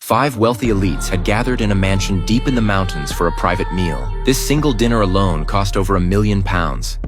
5 wealthy elites had gathered in a mansion deep in the mountains for a private meal. This single dinner alone cost over £1 million,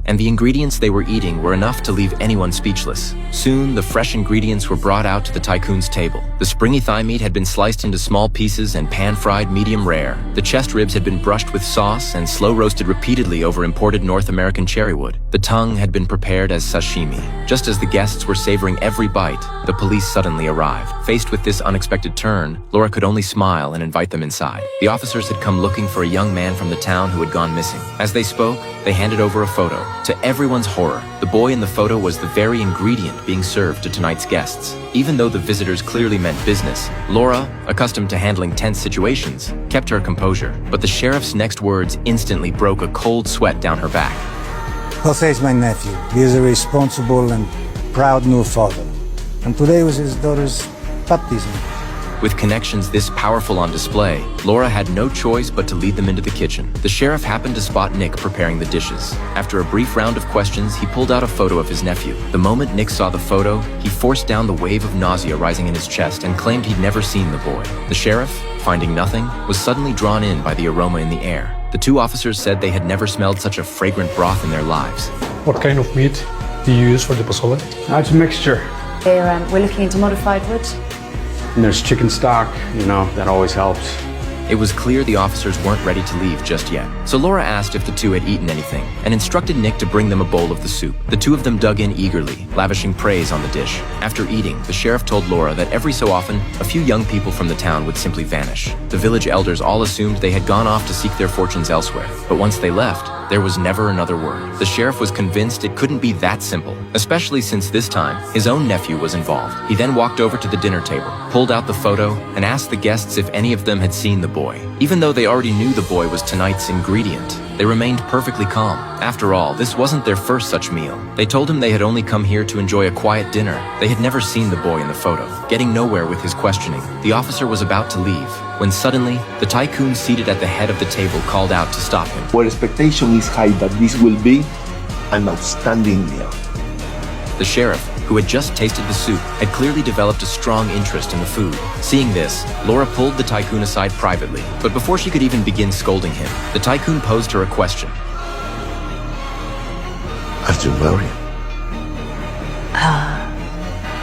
and the ingredients they were eating were enough to leave anyone speechless. Soon, the fresh ingredients were brought out to the tycoon's table. The springy thigh meat had been sliced into small pieces and pan-fried medium rare. The chest ribs had been brushed with sauce and slow-roasted repeatedly over imported North American cherrywood. The tongue had been prepared as sashimi. Just as the guests were savoring every bite, the police suddenly arrived. Faced with this unexpected turn, Laura could only smile and invite them inside. The officers had come looking for a young man from the town who had gone missing. As they spoke, they handed over a photo. To everyone's horror, the boy in the photo was the very ingredient being served to tonight's guests. Even though the visitors clearly meant business, Laura, accustomed to handling tense situations, kept her composure. But the sheriff's next words instantly broke a cold sweat down her back. Jose is my nephew. He is a responsible and proud new father. And today was his daughter's baptism. With connections this powerful on display, Laura had no choice but to lead them into the kitchen. The sheriff happened to spot Nick preparing the dishes. After a brief round of questions, he pulled out a photo of his nephew. The moment Nick saw the photo, he forced down the wave of nausea rising in his chest and claimed he'd never seen the boy. The sheriff, finding nothing, was suddenly drawn in by the aroma in the air. The 2 officers said they had never smelled such a fragrant broth in their lives. What kind of meat do you use for the pozole? It's a mixture. We're looking into modified wood. And there's chicken stock, that always helps. It was clear the officers weren't ready to leave just yet. So Laura asked if the 2 had eaten anything and instructed Nick to bring them a bowl of the soup. The 2 of them dug in eagerly, lavishing praise on the dish. After eating, the sheriff told Laura that every so often, a few young people from the town would simply vanish. The village elders all assumed they had gone off to seek their fortunes elsewhere. But once they left, there was never another word. The sheriff was convinced it couldn't be that simple, especially since this time, his own nephew was involved. He then walked over to the dinner table, pulled out the photo, and asked the guests if any of them had seen the boy. Even though they already knew the boy was tonight's ingredient, they remained perfectly calm. After all, this wasn't their first such meal. They told him they had only come here to enjoy a quiet dinner. They had never seen the boy in the photo. Getting nowhere with his questioning, the officer was about to leave, when suddenly, the tycoon seated at the head of the table called out to stop him. Our expectation is high that this will be an outstanding meal. The sheriff, who had just tasted the soup, had clearly developed a strong interest in the food. Seeing this, Laura pulled the tycoon aside privately, but before she could even begin scolding him, the tycoon posed her a question. Are you married?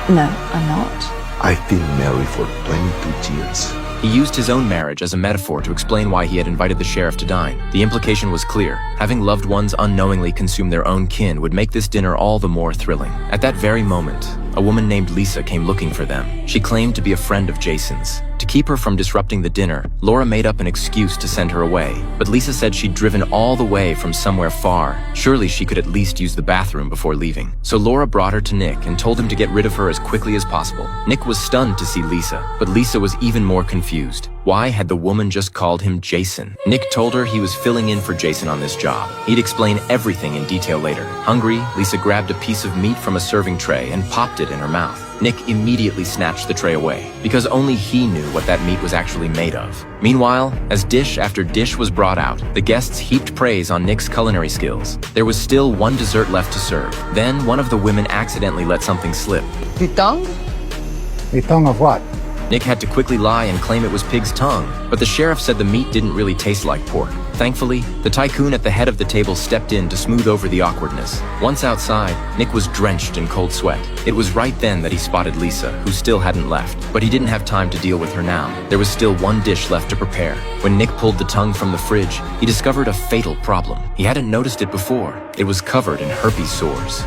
No, I'm not. I've been married for 22 years. He used his own marriage as a metaphor to explain why he had invited the sheriff to dine. The implication was clear. Having loved ones unknowingly consume their own kin would make this dinner all the more thrilling. At that very moment, a woman named Lisa came looking for them. She claimed to be a friend of Jason's. To keep her from disrupting the dinner, Laura made up an excuse to send her away. But Lisa said she'd driven all the way from somewhere far. Surely she could at least use the bathroom before leaving. So Laura brought her to Nick and told him to get rid of her as quickly as possible. Nick was stunned to see Lisa, but Lisa was even more confused. Why had the woman just called him Jason? Nick told her he was filling in for Jason on this job. He'd explain everything in detail later. Hungry, Lisa grabbed a piece of meat from a serving tray and popped it in her mouth. Nick immediately snatched the tray away, because only he knew what that meat was actually made of. Meanwhile, as dish after dish was brought out, the guests heaped praise on Nick's culinary skills. There was still one dessert left to serve. Then one of the women accidentally let something slip. The tongue? The tongue of what? Nick had to quickly lie and claim it was pig's tongue, but the sheriff said the meat didn't really taste like pork. Thankfully, the tycoon at the head of the table stepped in to smooth over the awkwardness. Once outside, Nick was drenched in cold sweat. It was right then that he spotted Lisa, who still hadn't left, but he didn't have time to deal with her now. There was still one dish left to prepare. When Nick pulled the tongue from the fridge, he discovered a fatal problem. He hadn't noticed it before. It was covered in herpes sores.